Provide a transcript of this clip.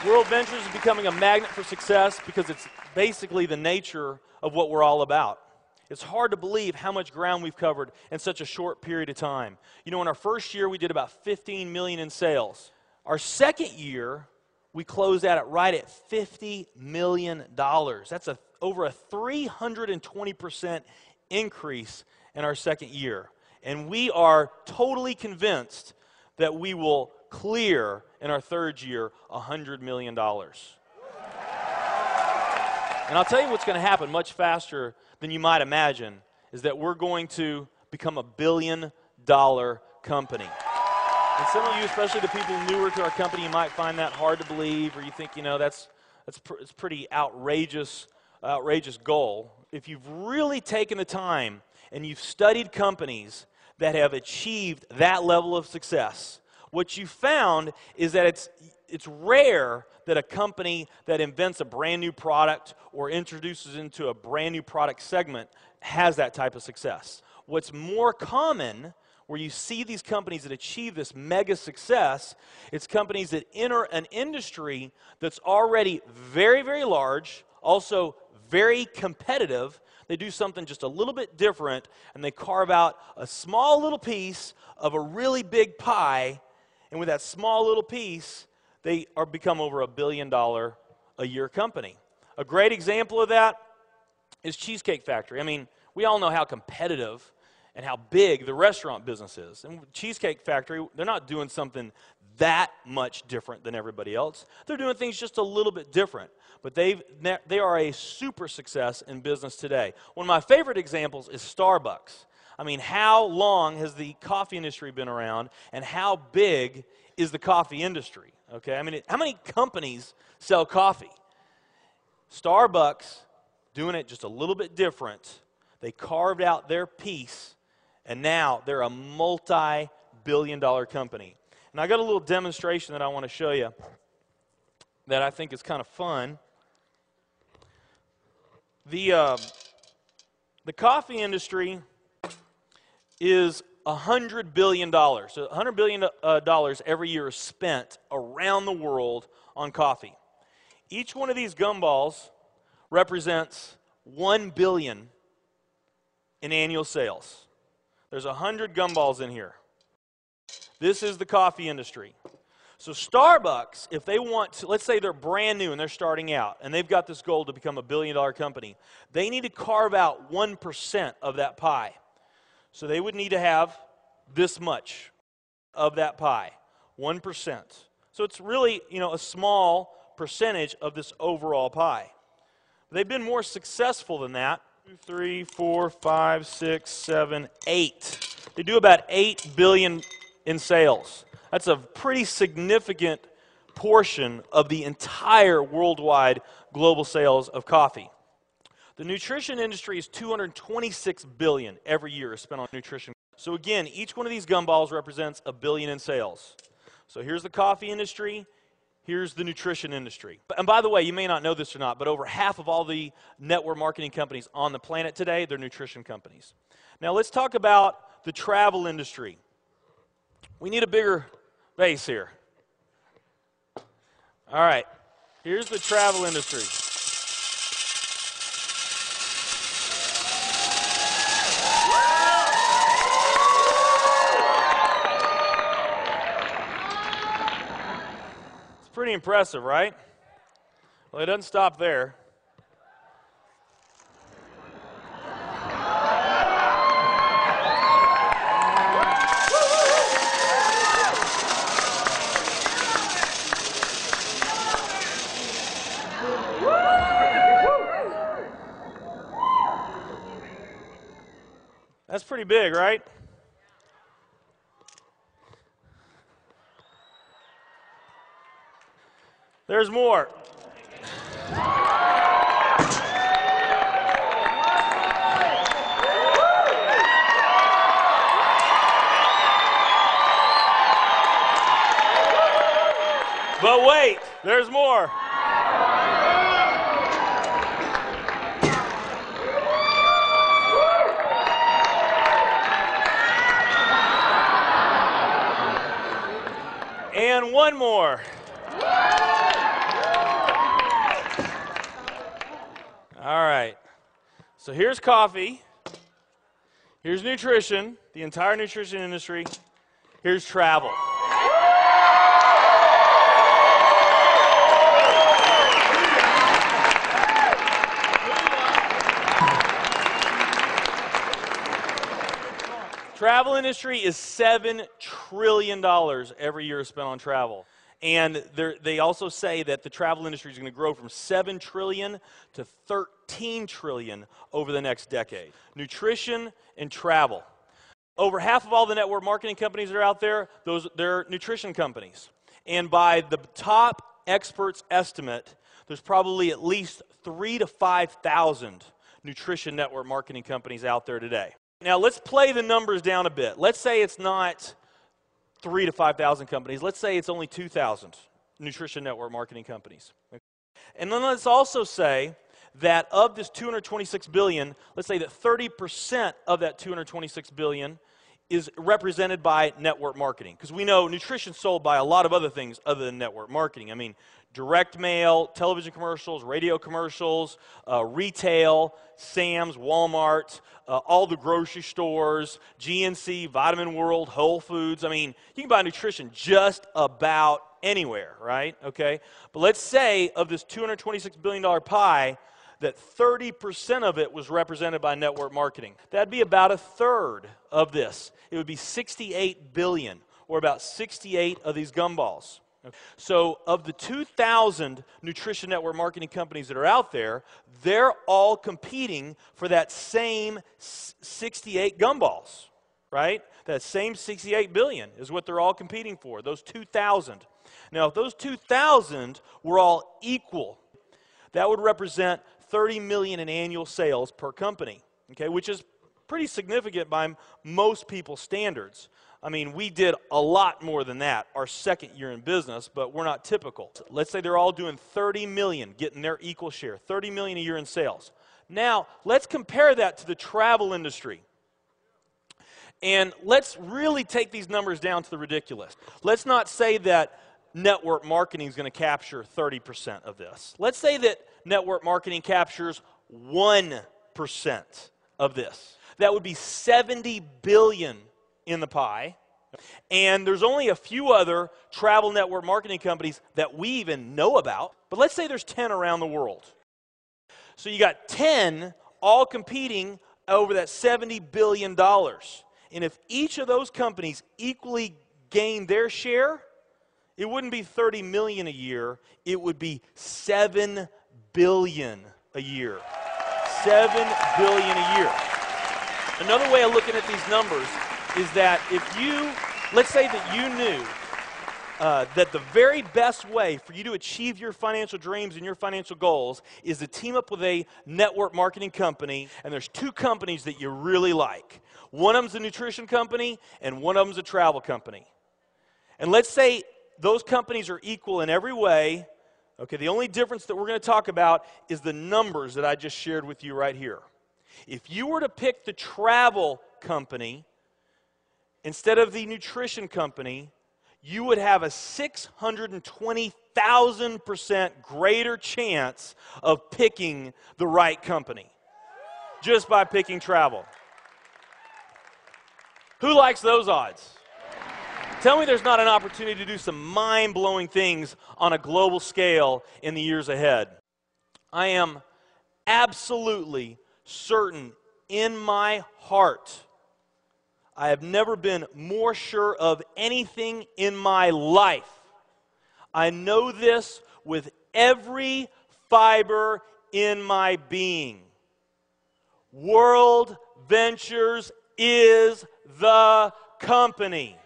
World Ventures is becoming a magnet for success because it's basically the nature of what we're all about. It's hard to believe how much ground we've covered in such a short period of time. You know, in our first year, we did about 15 million in sales. Our second year, we closed out right at $50 million. That's over a 320% increase in our second year. And we are totally convinced that we will clear in our third year $100 million. And I'll tell you what's going to happen much faster than you might imagine is that we're going to become a $1 billion company. And some of you, especially the people newer to our company, you might find that hard to believe, or you think, you know, it's pretty outrageous goal. If you've really taken the time and you've studied companies that have achieved that level of success, what you found is that it's rare that a company that invents a brand new product or introduces into a brand new product segment has that type of success. What's more common, where you see these companies that achieve this mega success, it's companies that enter an industry that's already very, very large, also very competitive. They do something just a little bit different, and they carve out a small little piece of a really big pie. And with that small little piece, they become over $1 billion a year company. A great example of that is Cheesecake Factory. I mean, we all know how competitive and how big the restaurant business is. And Cheesecake Factory, they're not doing something that much different than everybody else. They're doing things just a little bit different. But they are a super success in business today. One of my favorite examples is Starbucks. I mean, how long has the coffee industry been around, and how big is the coffee industry? Okay, I mean, how many companies sell coffee? Starbucks, doing it just a little bit different. They carved out their piece, and now they're a multi-billion-dollar company. And I got a little demonstration that I want to show you that I think is kind of fun. The coffee industry is $100 billion. So $100 billion every year is spent around the world on coffee. Each one of these gumballs represents $1 billion in annual sales. There's 100 gumballs in here. This is the coffee industry. So Starbucks, if they want to, let's say they're brand new and they're starting out, and they've got this goal to become a $1 billion company, they need to carve out 1% of that pie. So they would need to have this much of that pie, 1%. So it's really, you know, a small percentage of this overall pie. They've been more successful than that. 2, 3, 4, 5, 6, 7, 8. They do about $8 billion in sales. That's a pretty significant portion of the entire worldwide global sales of coffee. The nutrition industry is $226 billion every year is spent on nutrition. So again, each one of these gumballs represents $1 billion in sales. So here's the coffee industry, here's the nutrition industry. And by the way, you may not know this or not, but over half of all the network marketing companies on the planet today, they're nutrition companies. Now let's talk about the travel industry. We need a bigger base here. All right, here's the travel industry. Pretty impressive, right? Well, it doesn't stop there. That's pretty big, right? There's more. But wait, there's more. And one more. All right. So here's coffee. Here's nutrition, the entire nutrition industry. Here's travel. Travel industry is $7 trillion every year spent on travel. And they also say that the travel industry is going to grow from $7 trillion to $13 trillion over the next decade. Nutrition and travel. Over half of all the network marketing companies that are out there, they're nutrition companies. And by the top experts' estimate, there's probably at least 3,000 to 5,000 nutrition network marketing companies out there today. Now, let's play the numbers down a bit. Let's say it's not 3,000 to 5,000 companies. Let's say it's only 2,000 nutrition network marketing companies. And then let's also say that of this $226 billion, let's say that 30% of that $226 billion is represented by network marketing. Because we know nutrition's sold by a lot of other things other than network marketing. I mean, direct mail, television commercials, radio commercials, retail, Sam's, Walmart, all the grocery stores, GNC, Vitamin World, Whole Foods. I mean, you can buy nutrition just about anywhere, right? Okay? But let's say of this $226 billion pie, that 30% of it was represented by network marketing. That'd be about a third of this. It would be 68 billion, or about 68 of these gumballs. So of the 2,000 nutrition network marketing companies that are out there, they're all competing for that same 68 gumballs, right? That same 68 billion is what they're all competing for, those 2,000. Now, if those 2,000 were all equal, that would represent 30 million in annual sales per company, okay, which is pretty significant by most people's standards. I mean, we did a lot more than that our second year in business, but we're not typical. Let's say they're all doing 30 million, getting their equal share, 30 million a year in sales. Now, let's compare that to the travel industry. And let's really take these numbers down to the ridiculous. Let's not say that network marketing is going to capture 30% of this. Let's say that network marketing captures 1% of this. That would be 70 billion in the pie. And there's only a few other travel network marketing companies that we even know about. But let's say there's 10 around the world. So you got 10 all competing over that $70 billion. And if each of those companies equally gain their share, it wouldn't be 30 million a year, it would be 7 billion a year. 7 billion a year. Another way of looking at these numbers is that if you, let's say that you knew that the very best way for you to achieve your financial dreams and your financial goals is to team up with a network marketing company, and there's two companies that you really like. One of them's a nutrition company, and one of them's a travel company. And let's say those companies are equal in every way. Okay, the only difference that we're going to talk about is the numbers that I just shared with you right here. If you were to pick the travel company instead of the nutrition company, you would have a 620,000% greater chance of picking the right company just by picking travel. Who likes those odds? Tell me there's not an opportunity to do some mind-blowing things on a global scale in the years ahead. I am absolutely certain in my heart, I have never been more sure of anything in my life. I know this with every fiber in my being. World Ventures is the company.